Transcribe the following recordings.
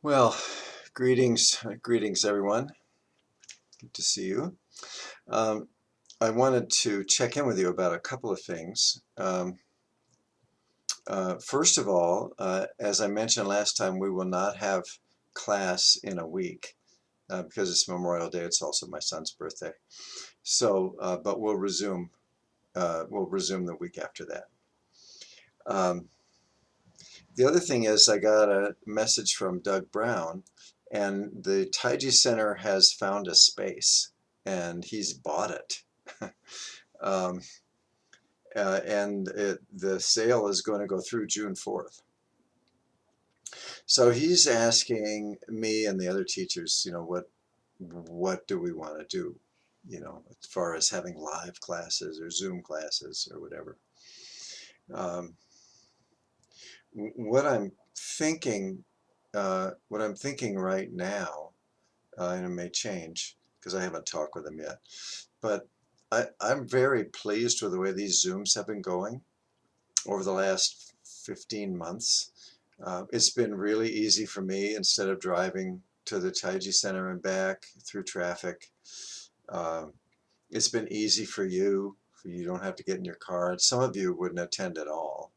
Well, greetings everyone. Good to see you. Um, I wanted to check in with you about a couple of things. First of all, as I mentioned last time, we will not have class in a week because it's Memorial Day. It's also my son's birthday. So, but we'll resume. We'll resume the week after that. Um, the other thing is, I got a message from Doug Brown, and the Taiji Center has found a space, and he's bought it. um, the sale is going to go through June 4th. So he's asking me and the other teachers, what do we want to do, as far as having live classes or Zoom classes or whatever. Um, what I'm thinking, what I'm thinking right now, and it may change because I haven't talked with him yet, but I'm very pleased with the way these Zooms have been going over the last 15 months. It's been really easy for me instead of driving to the Taiji Center and back through traffic. Um, it's been easy for you. You don't have to get in your car. And some of you wouldn't attend at all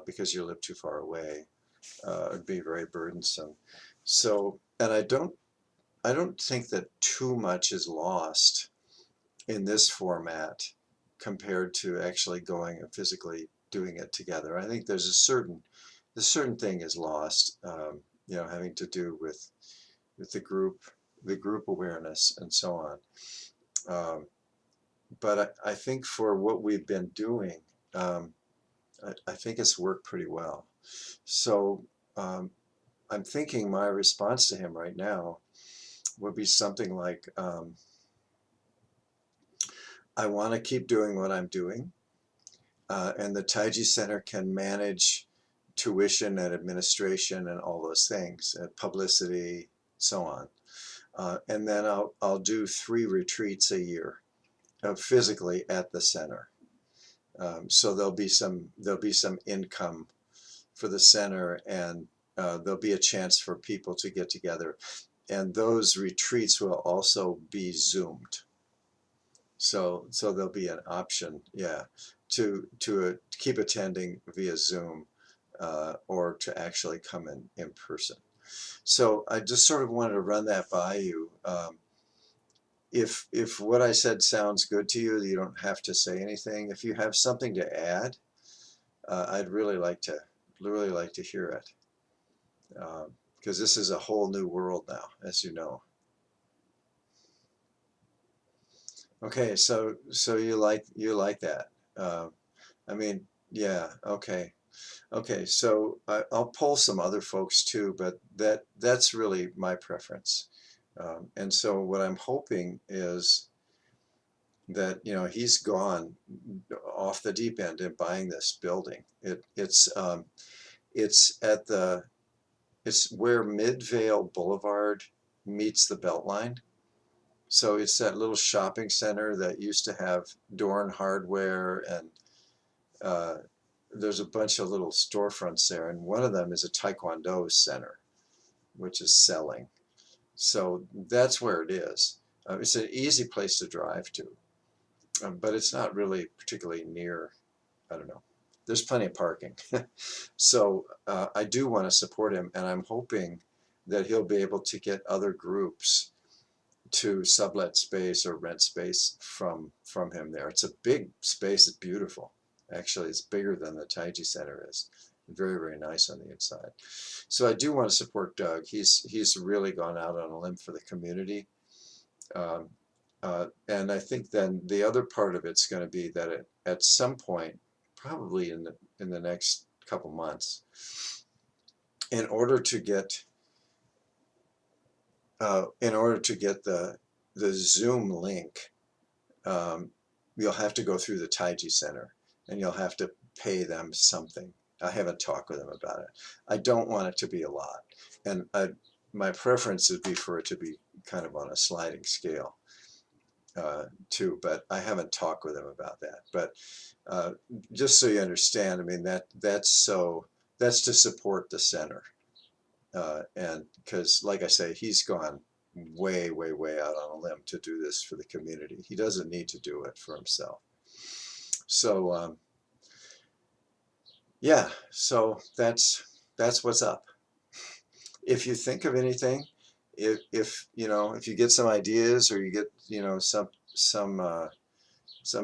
because you live too far away. It'd be very burdensome. So, and I don't think that too much is lost in this format compared to actually going and physically doing it together. I think there's a certain thing is lost, having to do with the group awareness and so on. But I think for what we've been doing, I think it's worked pretty well. So I'm thinking my response to him right now would be something like, I want to keep doing what I'm doing, and the Taiji Center can manage tuition and administration and all those things, publicity, so on. And then I'll do 3 retreats a year physically at the center. So there'll be some income for the center, and there'll be a chance for people to get together. And those retreats will also be Zoomed. So there'll be an option, yeah, to keep attending via Zoom or to actually come in person. So I just sort of wanted to run that by you. If what I said sounds good to you, you don't have to say anything. If you have something to add, I'd really like to hear it, because this is a whole new world now, as you know. Okay, so you like that. I mean, yeah, okay. Okay, so I'll poll some other folks too, but that's really my preference. And so what I'm hoping is that he's gone off the deep end in buying this building. It's at it's where Midvale Boulevard meets the Beltline. So it's that little shopping center that used to have Dorn Hardware, and uh, there's a bunch of little storefronts there, and one of them is a Taekwondo center, which is selling. So that's where it is. It's an easy place to drive to, but it's not really particularly near. I don't know. There's plenty of parking. So I do want to support him, and I'm hoping that he'll be able to get other groups to sublet space or rent space from him there. It's a big space. It's beautiful. Actually, it's bigger than the Taiji Center is. Very, very nice on the inside. So I do want to support Doug. He's really gone out on a limb for the community. Um, and I think then the other part of it's going to be that at some point, probably in the next couple months, in order to get the Zoom link, um, you'll have to go through the Taiji Center, and you'll have to pay them something. I haven't talked with them about it. I don't want it to be a lot, and my preference would be for it to be kind of on a sliding scale too. But I haven't talked with them about that. But just so you understand, I mean that's to support the center. And because, like I say, he's gone way, way, way out on a limb to do this for the community. He doesn't need to do it for himself. So yeah, so that's what's up. If you think of anything, if you know, if you get some ideas, or you get, you know, some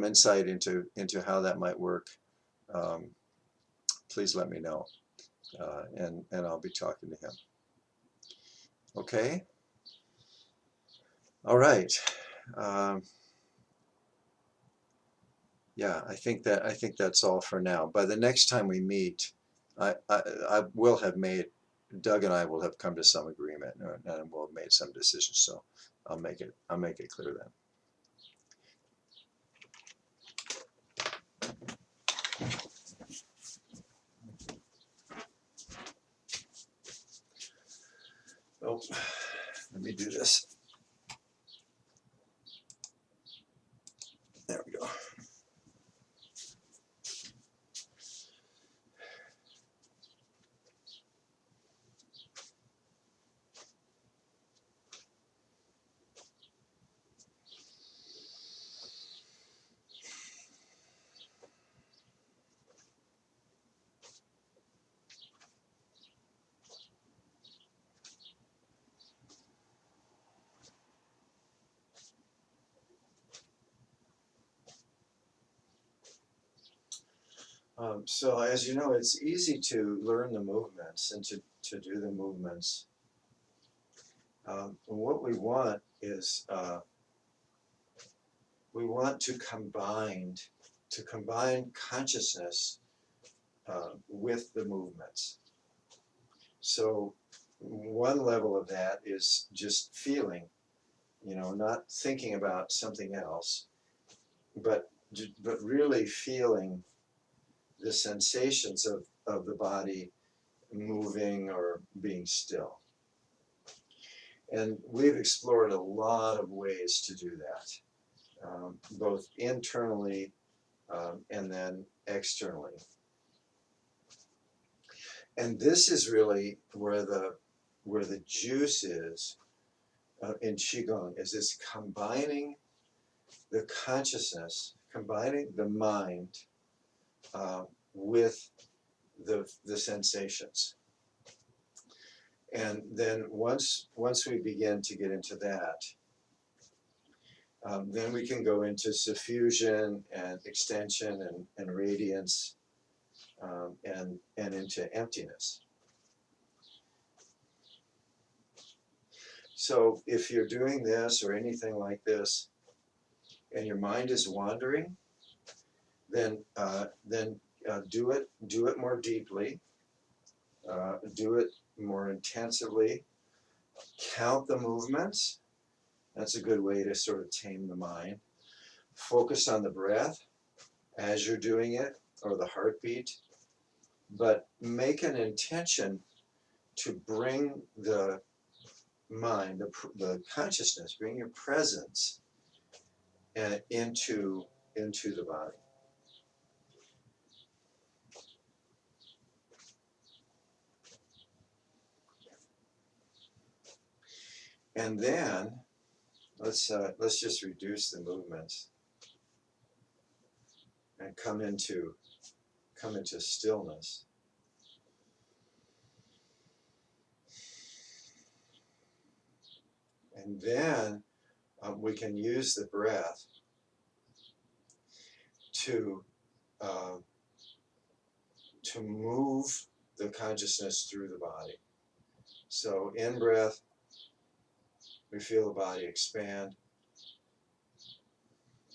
insight into how that might work, um, please let me know, and I'll be talking to him. Okay. All right. Um, yeah, I think that's all for now. By the next time we meet, I will have made, Doug and I will have come to some agreement, and we'll have made some decisions. So I'll make it clear then. Oh, let me do this. There we go. So as you know, it's easy to learn the movements and to do the movements. What we want is we want to combine consciousness with the movements. So one level of that is just feeling, you know, not thinking about something else, but really feeling the sensations of the body moving or being still. And we've explored a lot of ways to do that, both internally and then externally. And this is really where the juice is in Qigong, is this combining the consciousness, combining the mind with the sensations. And then once we begin to get into that, then we can go into suffusion and extension and radiance, and into emptiness. So if you're doing this or anything like this, and your mind is wandering, then do it more deeply, do it more intensively. Count the movements. That's a good way to sort of tame the mind. Focus on the breath as you're doing it, or the heartbeat, but make an intention to bring the mind, the consciousness, bring your presence and into the body. And then let's just reduce the movements and come into stillness. And then we can use the breath to move the consciousness through the body. So in breath, we feel the body expand.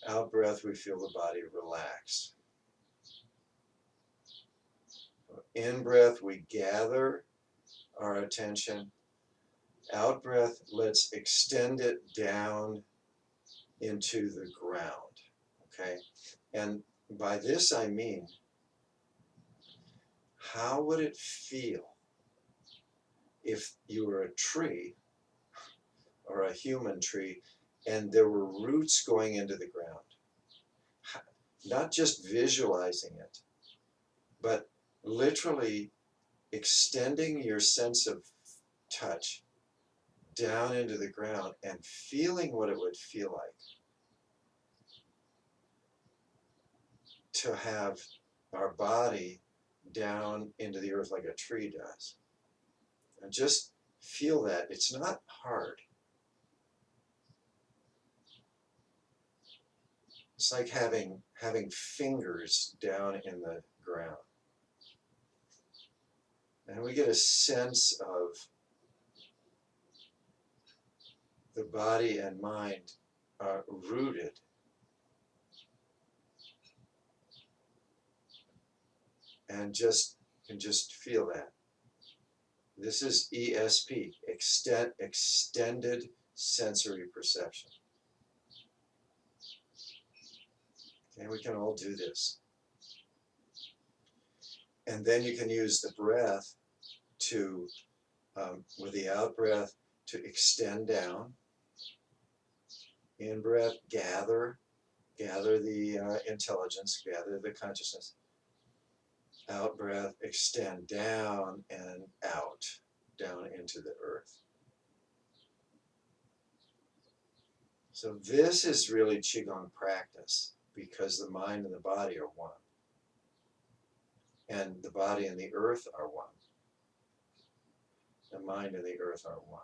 Out breath, we feel the body relax. In breath, we gather our attention. Out breath, let's extend it down into the ground. Okay? And by this I mean, how would it feel if you were a tree, or a human tree, and there were roots going into the ground? Not just visualizing it, but literally extending your sense of touch down into the ground and feeling what it would feel like to have our body down into the earth like a tree does. And just feel that. It's not hard. It's like having fingers down in the ground. And we get a sense of the body and mind rooted and can just feel that. This is ESP, extended sensory perception. Okay, we can all do this. And then you can use the breath to, with the out breath, to extend down. In breath, gather the intelligence, gather the consciousness. Out breath, extend down and out, down into the earth. So this is really Qigong practice because the mind and the body are one. And the body and the earth are one. The mind and the earth are one.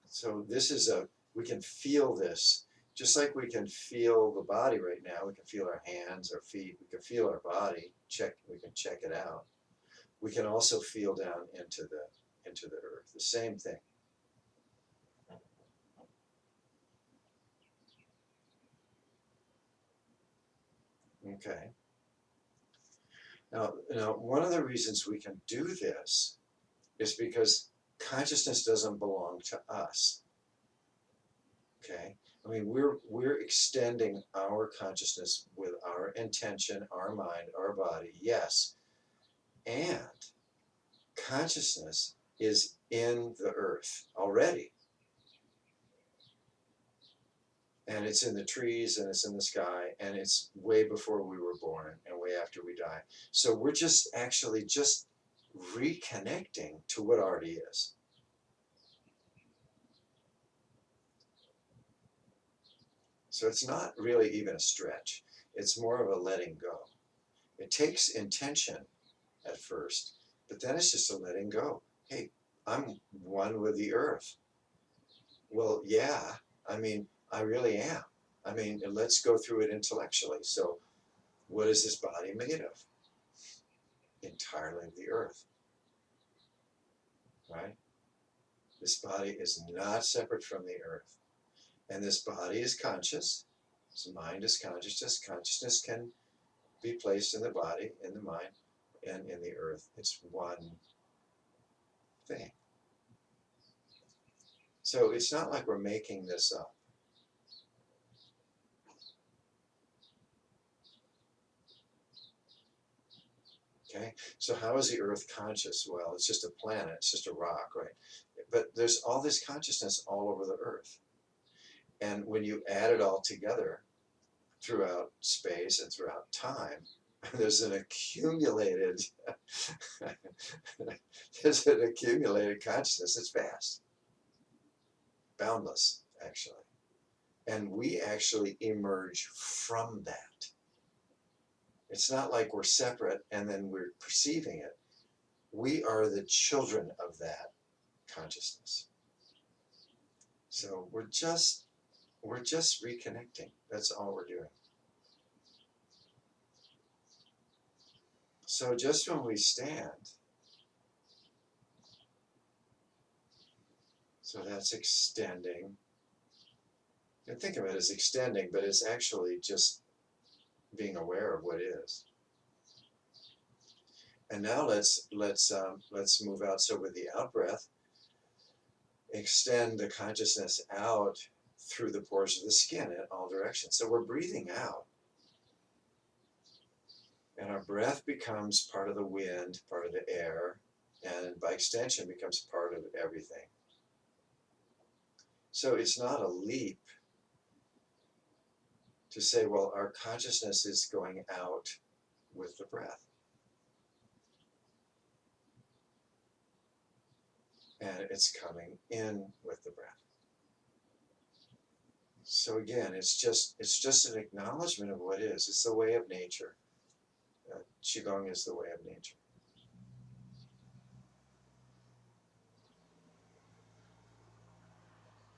So this is we can feel this, just like we can feel the body right now. We can feel our hands, our feet, we can feel our body, we can check it out. We can also feel down into the earth, the same thing. Okay. Now, one of the reasons we can do this is because consciousness doesn't belong to us. Okay? I mean, we're extending our consciousness with our intention, our mind, our body, yes. And consciousness is in the earth already. And it's in the trees, and it's in the sky, and it's way before we were born and way after we die. So we're just actually just reconnecting to what already is. So it's not really even a stretch. It's more of a letting go. It takes intention at first, but then it's just a letting go. Hey, I'm one with the earth. Well, yeah, I mean, I really am. I mean, let's go through it intellectually. So what is this body made of? Entirely of the earth, right? This body is not separate from the earth. And this body is conscious. This mind is consciousness. Consciousness can be placed in the body, in the mind, and in the earth. It's one thing. So it's not like we're making this up. Okay, so how is the earth conscious? Well, it's just a planet, it's just a rock, right? But there's all this consciousness all over the earth. And when you add it all together throughout space and throughout time, there's an accumulated consciousness that's vast, boundless, actually. And we actually emerge from that. It's not like we're separate and then we're perceiving it. We are the children of that consciousness. So we're just reconnecting. That's all we're doing. So just when we stand, so that's extending. You can think of it as extending, but it's actually just being aware of what is. And now let's move out. So with the out breath, extend the consciousness out through the pores of the skin in all directions. So we're breathing out. And our breath becomes part of the wind, part of the air, and by extension becomes part of everything. So it's not a leap to say, well, our consciousness is going out with the breath. and it's coming in with the breath. So again, it's just an acknowledgement of what is. It's the way of nature. Qigong is the way of nature.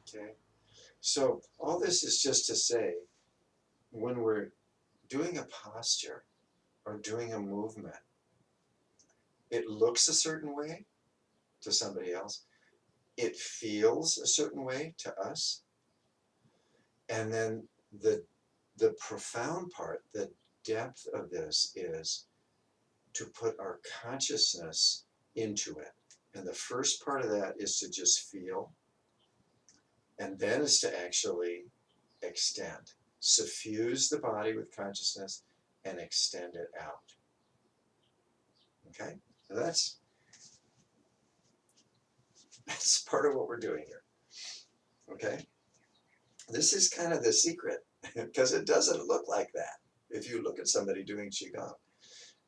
Okay, so all this is just to say, when we're doing a posture or doing a movement, it looks a certain way to somebody else. It feels a certain way to us. And then the profound part, the depth of this is to put our consciousness into it. And the first part of that is to just feel, and then is to actually extend. Suffuse the body with consciousness and extend it out. Okay? So that's part of what we're doing here. Okay? This is kind of the secret, because it doesn't look like that. If you look at somebody doing Qigong,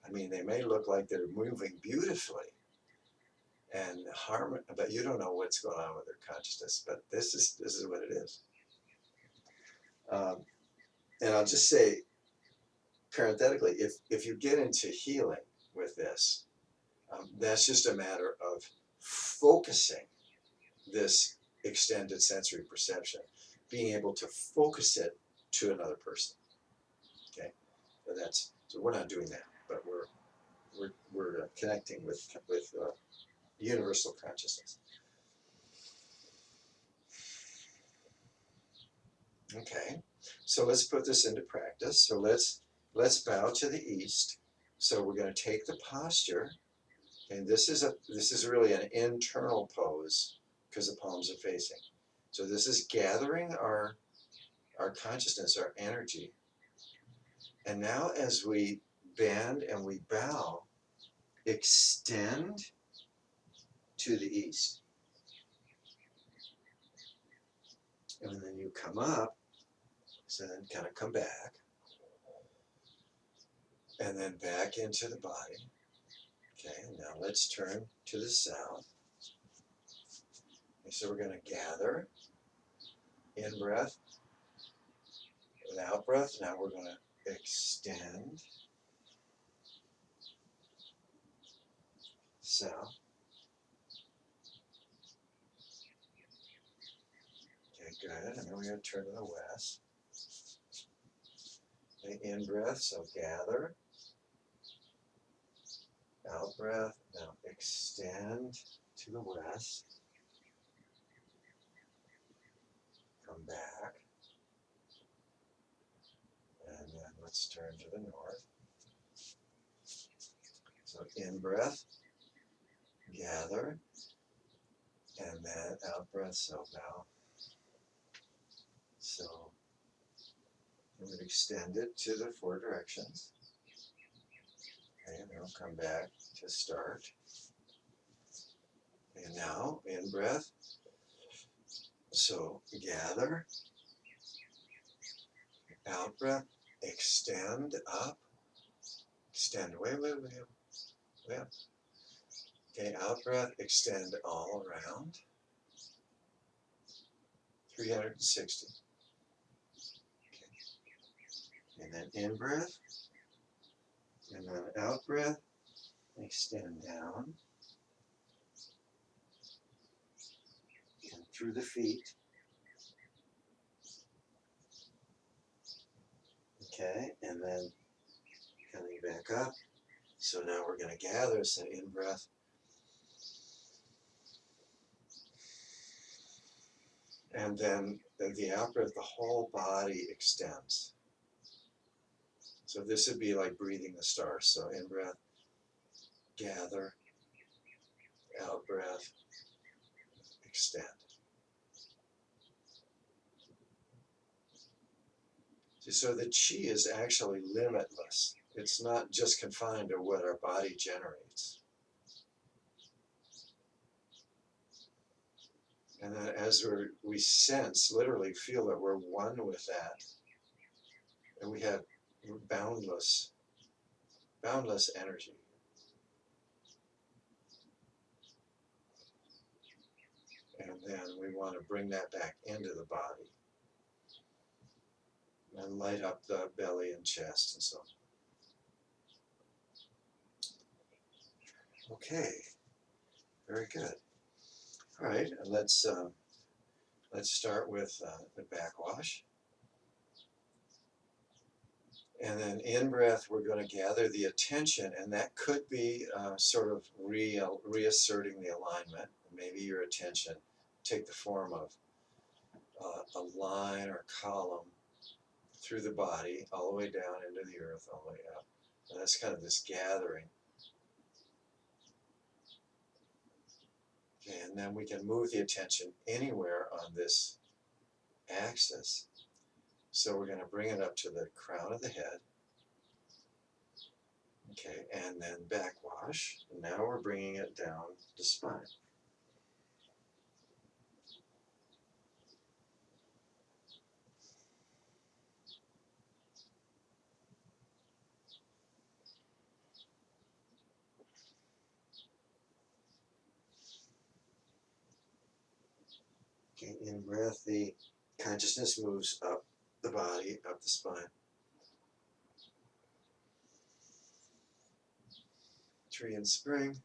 I mean, they may look like they're moving beautifully and but you don't know what's going on with their consciousness. But this is what it is. And I'll just say, parenthetically, if you get into healing with this, that's just a matter of focusing this extended sensory perception, being able to focus it to another person. Okay, so we're not doing that, but we're connecting with universal consciousness. Okay, so let's put this into practice. So let's bow to the east. So we're going to take the posture, and this is really an internal pose because the palms are facing. So this is gathering our consciousness, our energy. And now as we bend and we bow, extend to the east. And then you come up, so then kind of come back. And then back into the body. Okay, now let's turn to the south. Okay, so we're going to gather, in breath, and out breath. Now we're going to extend, south. Okay, good. And then we're going to turn to the west. Okay, in breath, so gather. Out breath, now extend to the west. Come back. And then let's turn to the north. So in breath, gather. And then out breath, so bow. So we would extend it to the four directions. Okay, and then we'll come back to start. And now, in breath, so gather, out breath, extend up, extend way up. Okay, out breath, extend all around, 360. Okay. And then in breath, and then out breath, extend down, and through the feet. Okay, and then coming back up. So now we're going to gather, so in breath. And then the out breath, the whole body extends. So this would be like breathing the stars. So in breath, gather, out breath, extend. So the chi is actually limitless. It's not just confined to what our body generates. And then as we sense, literally feel that we're one with that, and we have boundless energy. want to bring that back into the body and light up the belly and chest and so on. Okay, very good. All right, and let's start with the backwash. And then in breath, we're going to gather the attention, and that could be sort of reasserting the alignment. Maybe your attention take the form of a line or column through the body, all the way down into the earth, all the way up. And that's kind of this gathering. Okay, and then we can move the attention anywhere on this axis. So we're going to bring it up to the crown of the head. Okay, and then backwash. Now we're bringing it down the spine. Okay, in breath, the consciousness moves up the body, up the spine. 3 in spring.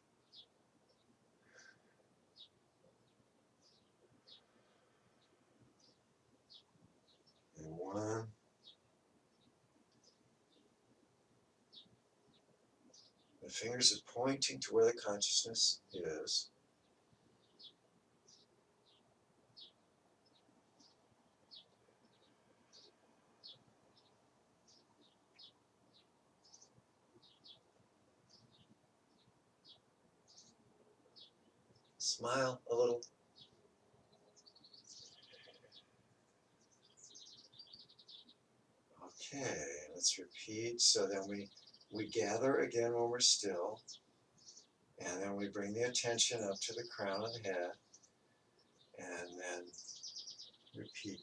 And 1. The fingers are pointing to where the consciousness is. Smile a little. Okay, let's repeat. So then we gather again when we're still. And then we bring the attention up to the crown of the head. And then repeat.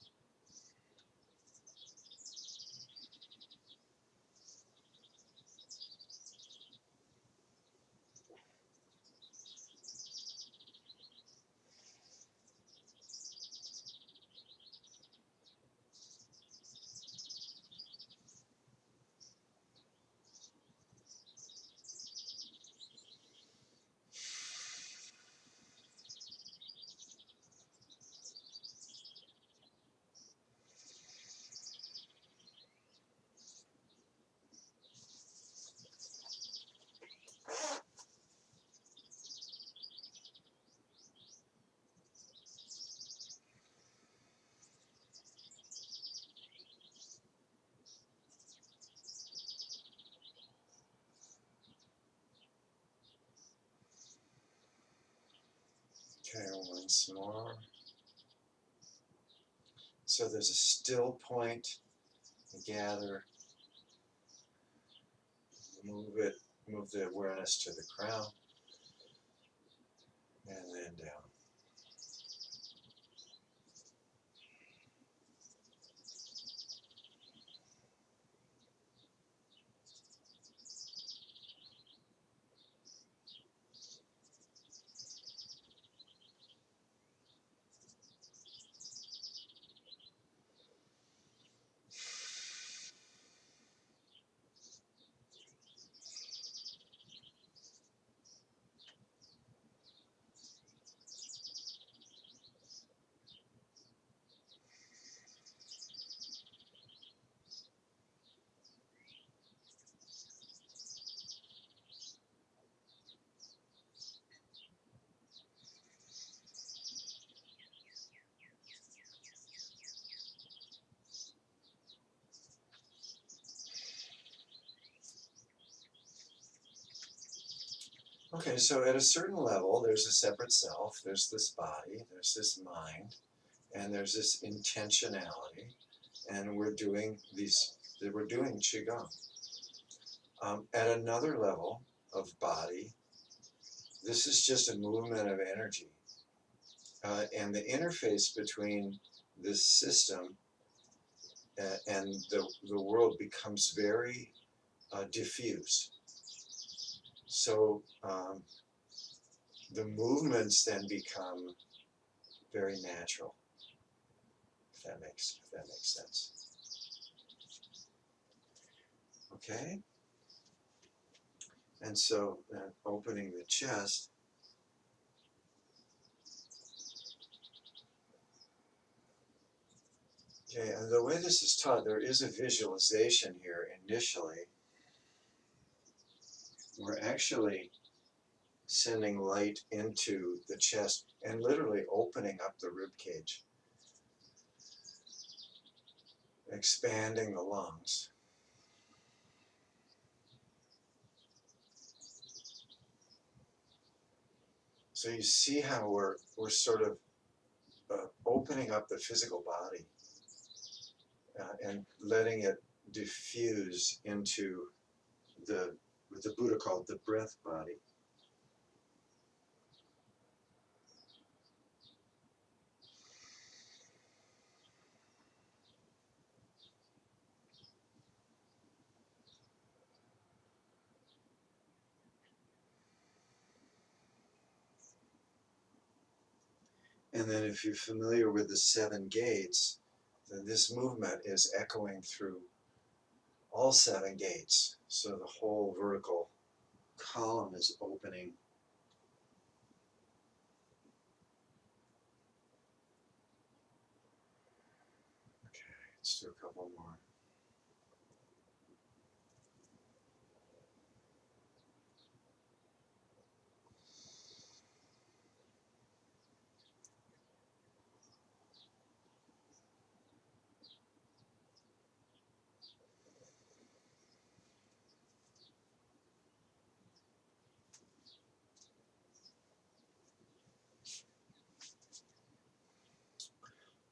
Okay, once more. So there's a still point. Gather. Move the awareness to the crown. And then down. Okay, so at a certain level, there's a separate self, there's this body, there's this mind, and there's this intentionality, and we're doing Qigong. At another level of body, this is just a movement of energy. And the interface between this system and the world becomes very diffuse. So the movements then become very natural, if that makes sense. Okay? And so opening the chest, okay, and the way this is taught, there is a visualization here initially. We're actually sending light into the chest and literally opening up the rib cage, expanding the lungs. So you see how we're sort of opening up the physical body and letting it diffuse into what the Buddha called the breath body. And then if you're familiar with the 7 gates, then this movement is echoing through all 7 gates. So the whole vertical column is opening. Okay, let's do a couple more.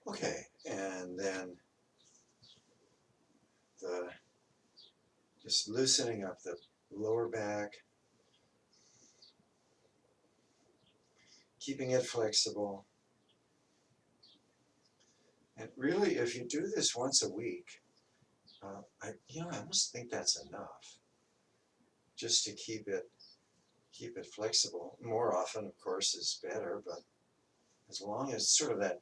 Okay, and then just loosening up the lower back, keeping it flexible. And really, if you do this once a week, I almost think that's enough, just to keep it flexible. More often, of course, is better, but as long as sort of that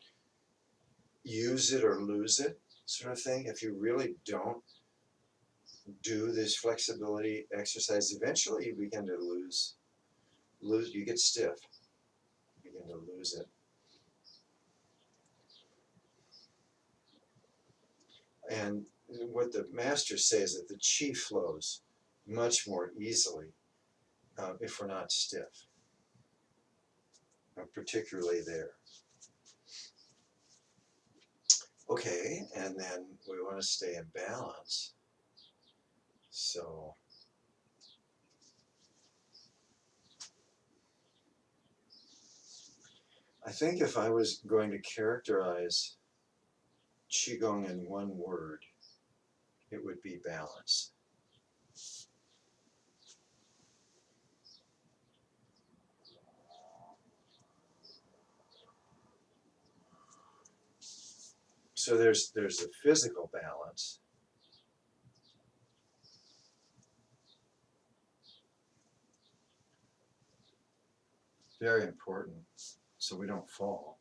use it or lose it sort of thing, if you really don't do this flexibility exercise, eventually you begin to lose, you get stiff, you begin to lose it. And what the masters say is that the chi flows much more easily if we're not stiff, particularly there. Okay, and then we want to stay in balance. So I think if I was going to characterize Qigong in one word, it would be balance. So there's a physical balance. Very important, so we don't fall.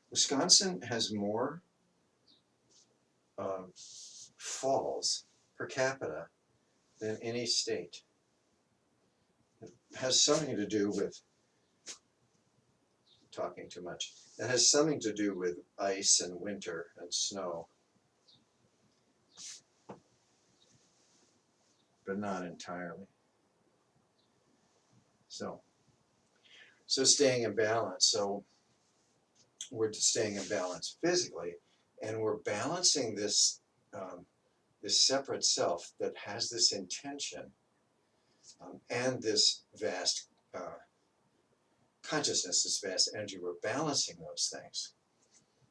Wisconsin has more falls per capita than any state. It has something to do with talking too much. It has something to do with ice and winter and snow, but not entirely. So staying in balance. So we're staying in balance physically, and we're balancing this this separate self that has this intention and this vast consciousness, this vast energy. We're balancing those things.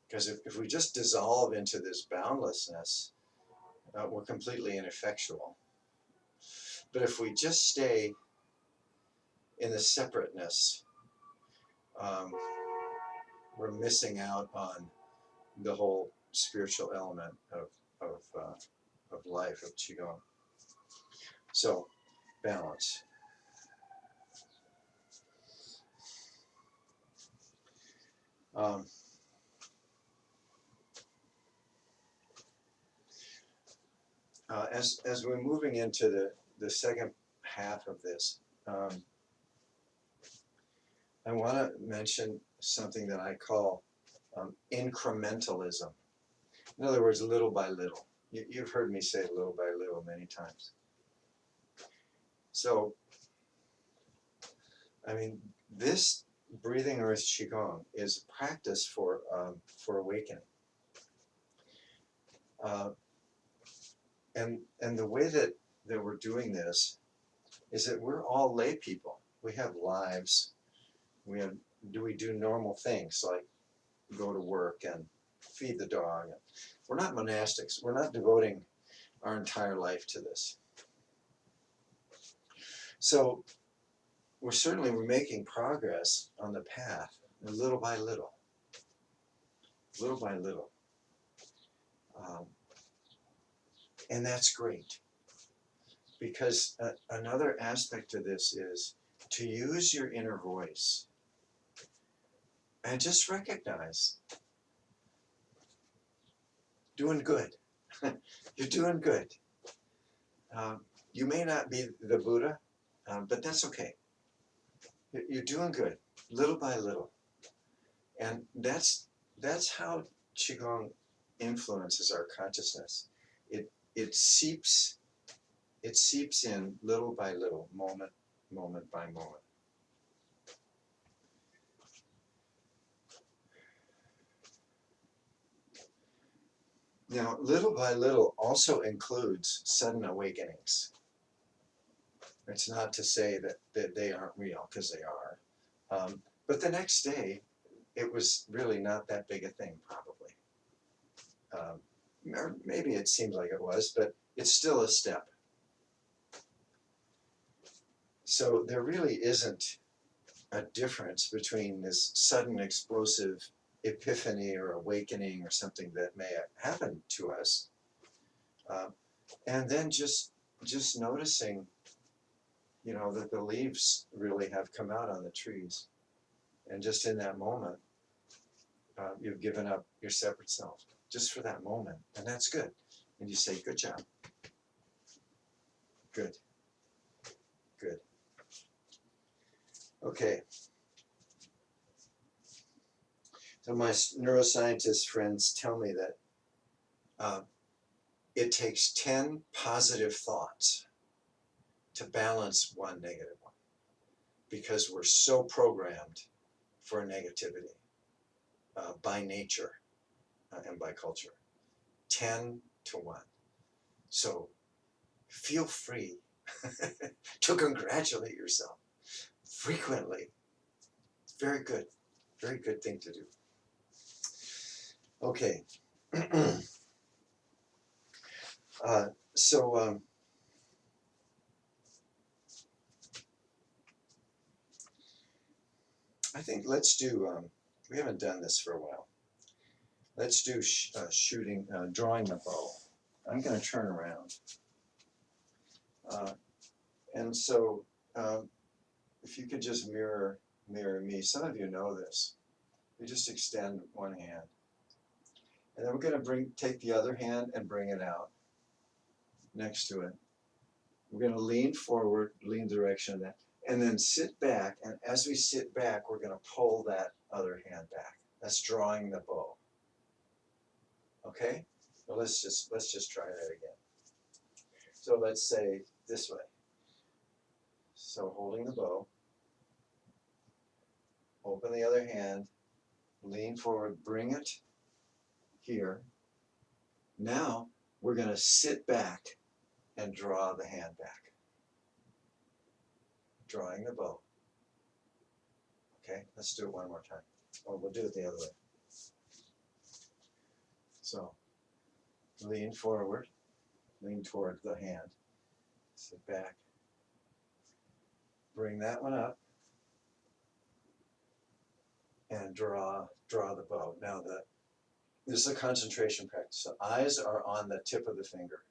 Because if we just dissolve into this boundlessness, we're completely ineffectual. But if we just stay in the separateness, we're missing out on the whole spiritual element of life, of Qigong. So, balance. Um, as we're moving into the second half of this, I want to mention something that I call incrementalism. In other words, little by little. You've heard me say little by little many times. So, I mean, this breathing earth Qigong is practice for awakening. And the way that we're doing this is that we're all lay people. We have lives. We do normal things like go to work and feed the dog. We're not monastics. We're not devoting our entire life to this. So we're making progress on the path, little by little, little by little. And that's great. Because another aspect of this is to use your inner voice and just recognize doing good. You're doing good. You may not be the Buddha, but that's okay. You're doing good, little by little. And that's how Qigong influences our consciousness. It seeps in little by little, moment by moment. Now, little by little also includes sudden awakenings. It's not to say that they aren't real, because they are. But the next day, it was really not that big a thing, probably. Or maybe it seems like it was, but it's still a step. So there really isn't a difference between this sudden explosive epiphany or awakening or something that may happen to us, and then just noticing, that the leaves really have come out on the trees, and just in that moment, you've given up your separate self just for that moment, and that's good. And you say, "Good job, good, good." Okay. So my neuroscientist friends tell me that it takes 10 positive thoughts to balance one negative one, because we're so programmed for negativity by nature and by culture. 10 to 1. So feel free to congratulate yourself frequently. Very good thing to do. Okay. So I think let's do, we haven't done this for a while. Let's do drawing the bow. I'm going to turn around. And so if you could just mirror me. Some of you know this. You just extend one hand. And then we're going to take the other hand and bring it out next to it. We're going to lean forward, lean the direction of that, and then sit back. And as we sit back, we're going to pull that other hand back. That's drawing the bow. Okay? So let's just try that again. So let's say this way. So holding the bow, open the other hand, lean forward, bring it here. Now we're going to sit back and draw the hand back. Drawing the bow. Okay, let's do it one more time. Or we'll do it the other way. So lean forward, lean toward the hand, sit back, bring that one up, and draw the bow. Now this is a concentration practice. So eyes are on the tip of the finger.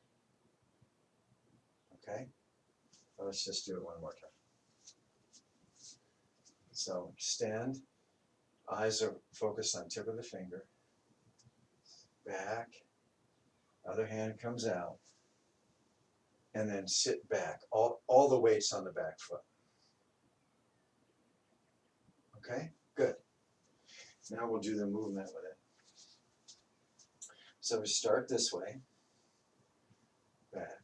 Okay? So let's just do it one more time. So extend, Eyes are focused on tip of the finger. Back. Other hand comes out. And then sit back. All the weight's on the back foot. Okay? Good. Now we'll do the movement with it. So we start this way. Back.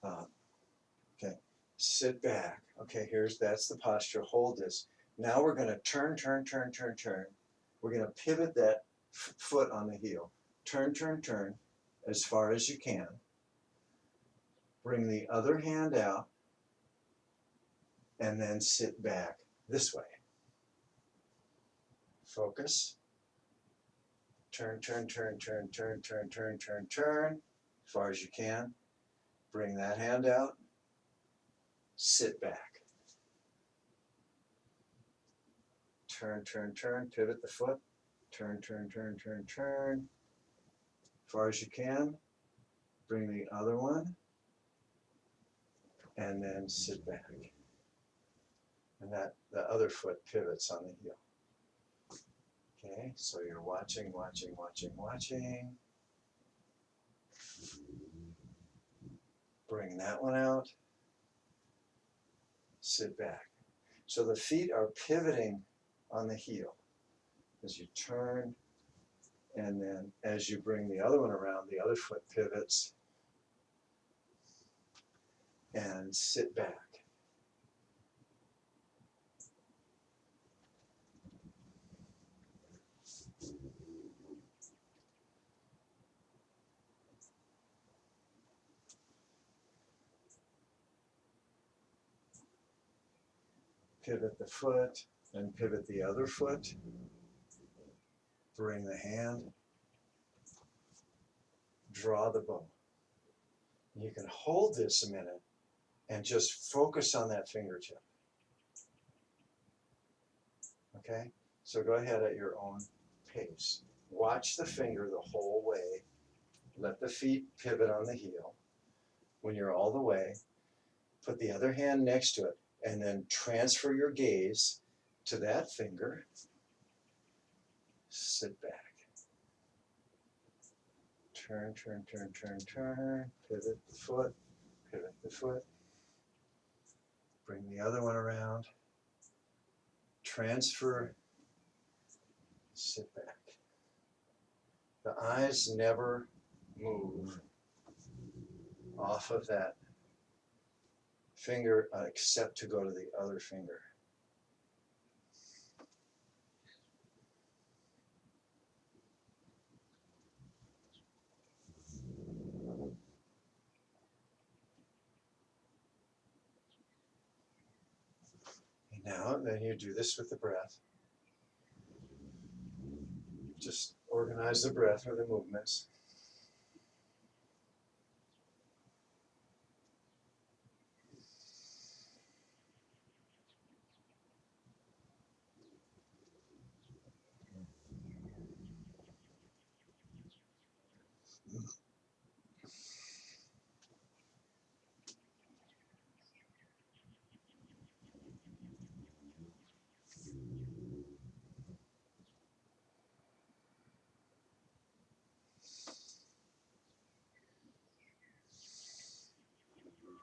Okay. Sit back. Okay, that's the posture. Hold this. Now we're going to turn. We're going to pivot that foot on the heel. Turn as far as you can. Bring the other hand out and then sit back this way. Focus. Turn as far as you can. Bring that hand out. Sit back. Turn, pivot the foot. Turn. As far as you can. Bring the other one. And then sit back. And the other foot pivots on the heel. Okay, so you're watching. Bring that one out. Sit back. So the feet are pivoting on the heel as you turn, and then as you bring the other one around, the other foot pivots and sit back. Pivot the foot, and pivot the other foot. Bring the hand. Draw the bow. You can hold this a minute and just focus on that fingertip. Okay? So go ahead at your own pace. Watch the finger the whole way. Let the feet pivot on the heel. When you're all the way, put the other hand next to it and then transfer your gaze to that finger. Sit back. Turn. Pivot the foot. Bring the other one around. Transfer. Sit back. The eyes never move off of that finger except to go to the other finger. And now, then you do this with the breath. Just organize the breath or the movements.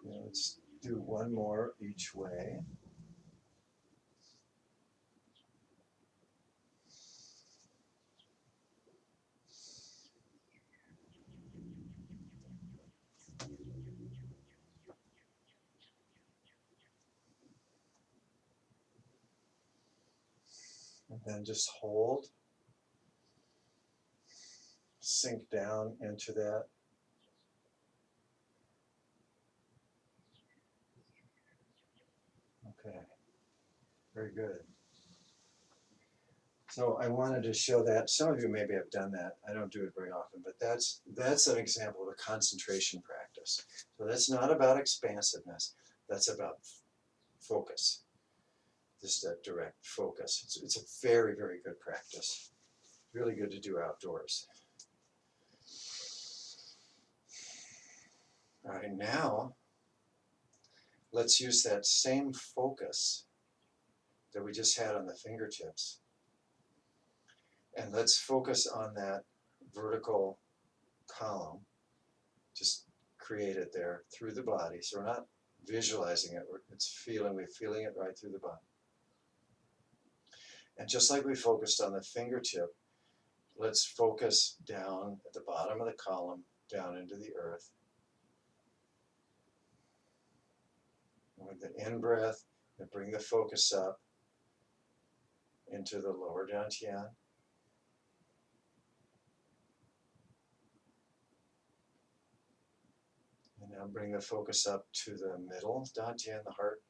Let's do one more each way. And then just hold. Sink down into that. Okay, very good. So I wanted to show that. Some of you maybe have done that. I don't do it very often, but that's an example of a concentration practice. So that's not about expansiveness. That's about focus. Just a direct focus. It's a very, very good practice. Really good to do outdoors. All right, now let's use that same focus that we just had on the fingertips. And let's focus on that vertical column. Just create it there through the body. So we're not visualizing it, we're feeling it right through the body. And just like we focused on the fingertip, let's focus down at the bottom of the column, down into the earth. And with the in-breath, and bring the focus up into the lower dantian. And now bring the focus up to the middle dantian, the heart.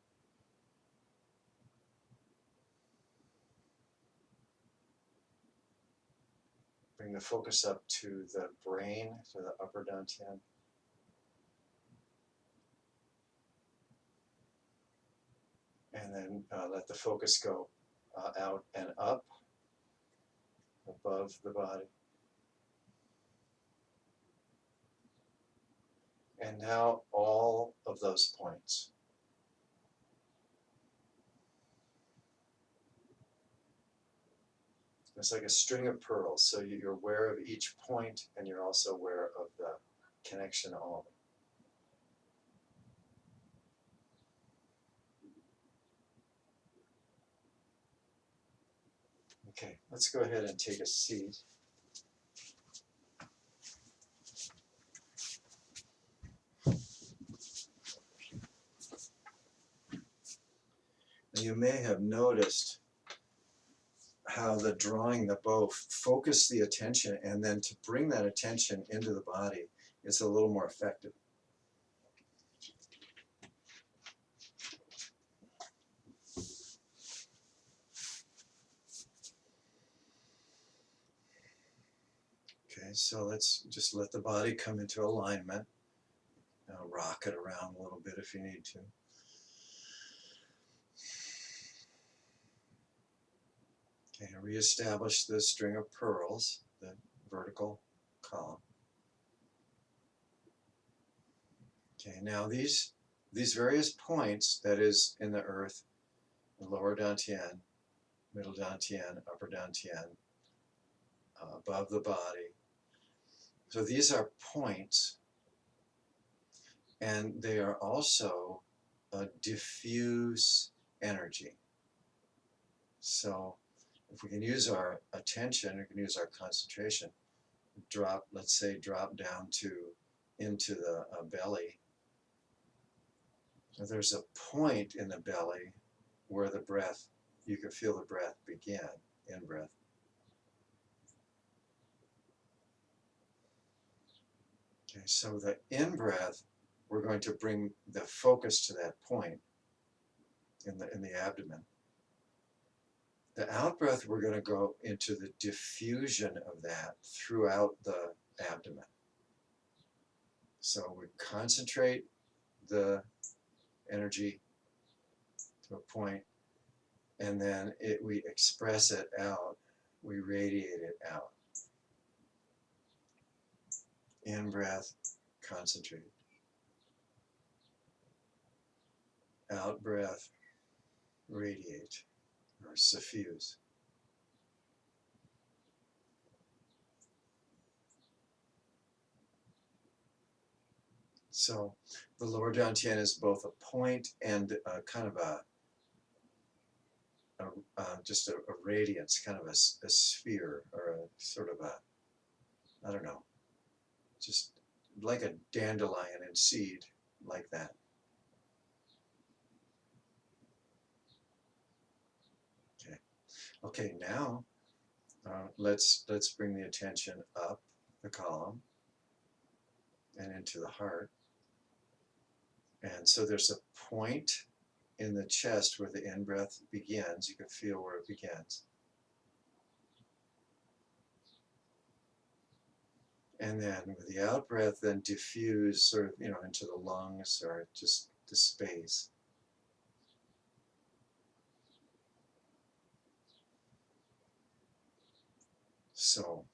Bring the focus up to the brain, to the upper dantian. And then let the focus go out and up above the body. And now all of those points. It's like a string of pearls. So you're aware of each point and you're also aware of the connection to all of them. Okay, let's go ahead and take a seat. You may have noticed how the drawing the bow focus the attention, and then to bring that attention into the body, it's a little more effective. Okay, so let's just let the body come into alignment. Now rock it around a little bit if you need to. Okay, reestablish the string of pearls, the vertical column. Okay, now these various points, that is in the earth, the lower dantian, middle dantian, upper dantian, above the body. So these are points, and they are also a diffuse energy. So if we can use our attention, we can use our concentration, let's say drop down into the belly. So there's a point in the belly where the breath, you can feel the breath begin, in-breath. Okay, so the in-breath, we're going to bring the focus to that point in the abdomen. The out-breath, we're going to go into the diffusion of that throughout the abdomen. So we concentrate the energy to a point, and then we express it out, we radiate it out. In-breath, concentrate. Out-breath, radiate or suffuse. So the lower dantian is both a point and kind of just a radiance, kind of a sphere, or a sort of a, I don't know, just like a dandelion and seed, like that. Okay, now let's bring the attention up the column and into the heart. And so there's a point in the chest where the in-breath begins. You can feel where it begins. And then with the out-breath, then diffuse sort of, into the lungs or just the space. So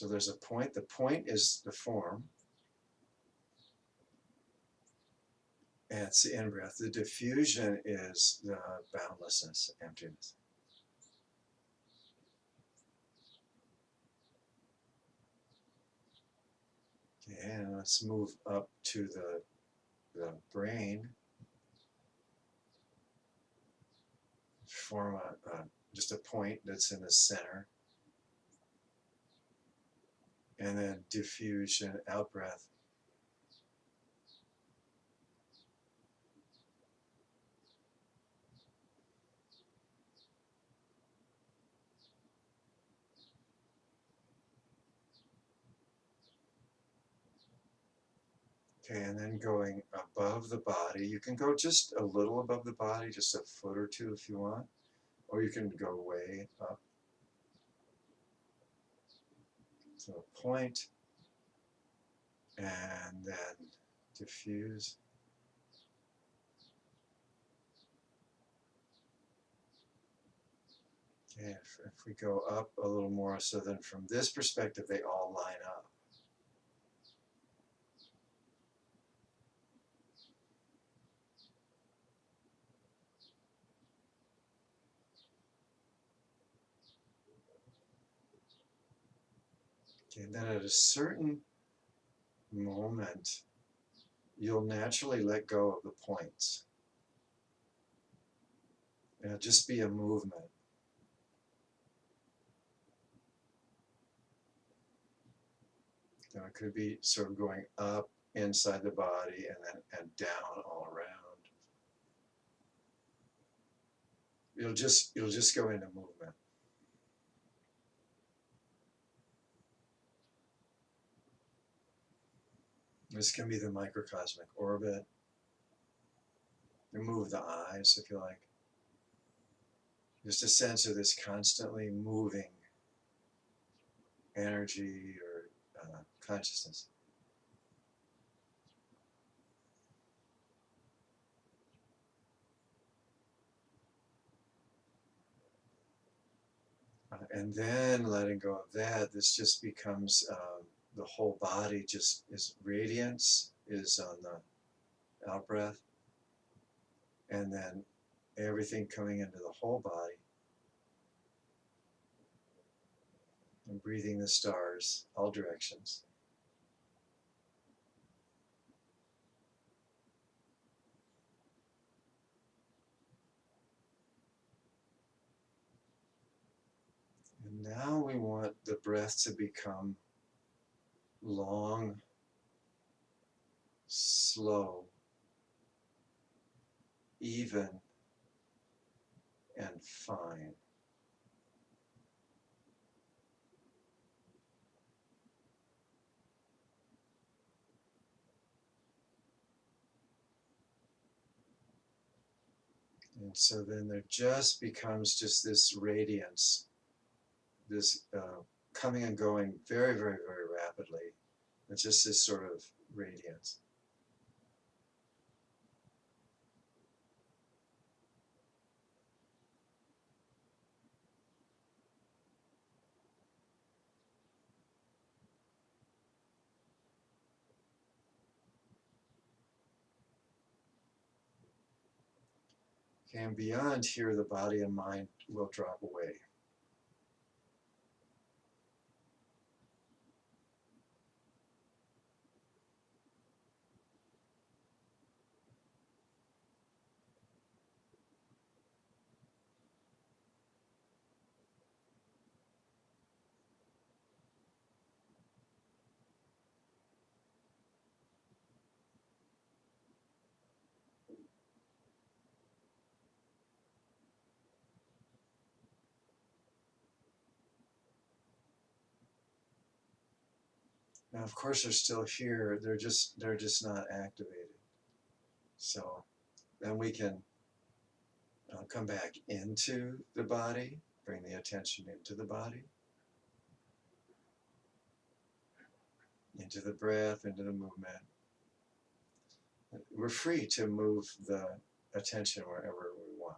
there's a point. The point is the form. And it's the in-breath. The diffusion is the boundlessness, emptiness. Okay, and let's move up to the brain. Form just a point that's in the center. And then diffusion, out breath. Okay, and then going above the body. You can go just a little above the body, just a foot or two if you want, or you can go way up. So a point, and then diffuse. Okay, if we go up a little more, so then from this perspective, they all line up. Okay, and then at a certain moment, you'll naturally let go of the points. It'll just be a movement. Now it could be sort of going up inside the body and down all around. You'll just go into movement. This can be the microcosmic orbit. Remove the eyes if you like. Just a sense of this constantly moving energy or consciousness. And then letting go of that, this just becomes the whole body just is radiance, is on the out breath, and then everything coming into the whole body. And breathing the stars, all directions. And now we want the breath to become long, slow, even, and fine. And so then there just becomes just this radiance, this coming and going very, very, very rapidly. It's just this sort of radiance. Okay, and beyond here, the body and mind will drop away. Now, of course, they're still here. They're just not activated. So then we can come back into the body, bring the attention into the body, into the breath, into the movement. We're free to move the attention wherever we want.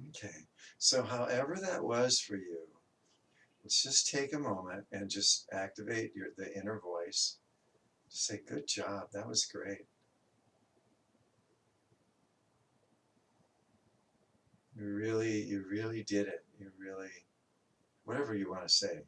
Okay, so however that was for you, let's just take a moment and just activate the inner voice. Just say, good job, that was great. You really did it. You really, whatever you want to say.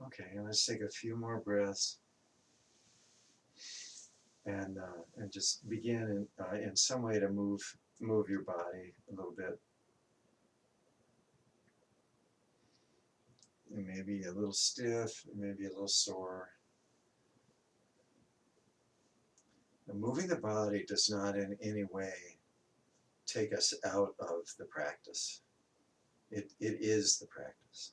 Okay, and let's take a few more breaths and just begin in some way to move your body a little bit. It may be a little stiff, it may be a little sore. And moving the body does not in any way take us out of the practice. It is the practice.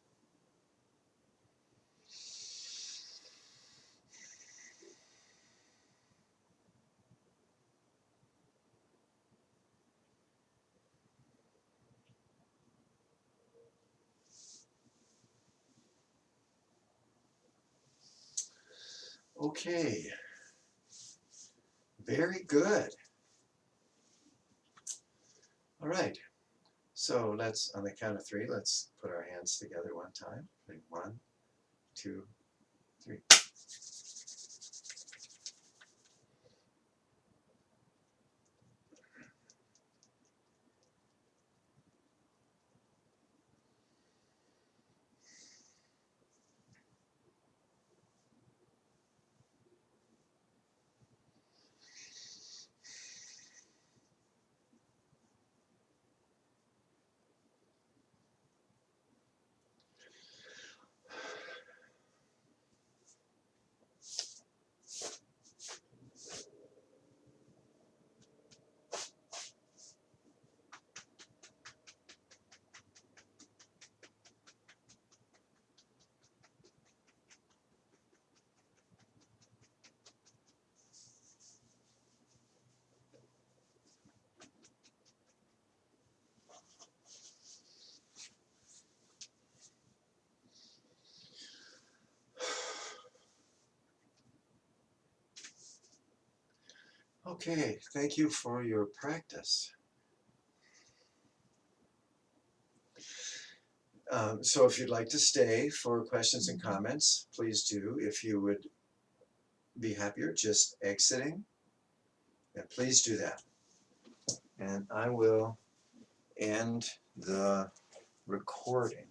Okay, very good. All right, so let's, on the count of three, let's put our hands together one time. One, two, three. Okay, thank you for your practice. So if you'd like to stay for questions and comments, please do. If you would be happier just exiting, then please do that. And I will end the recording.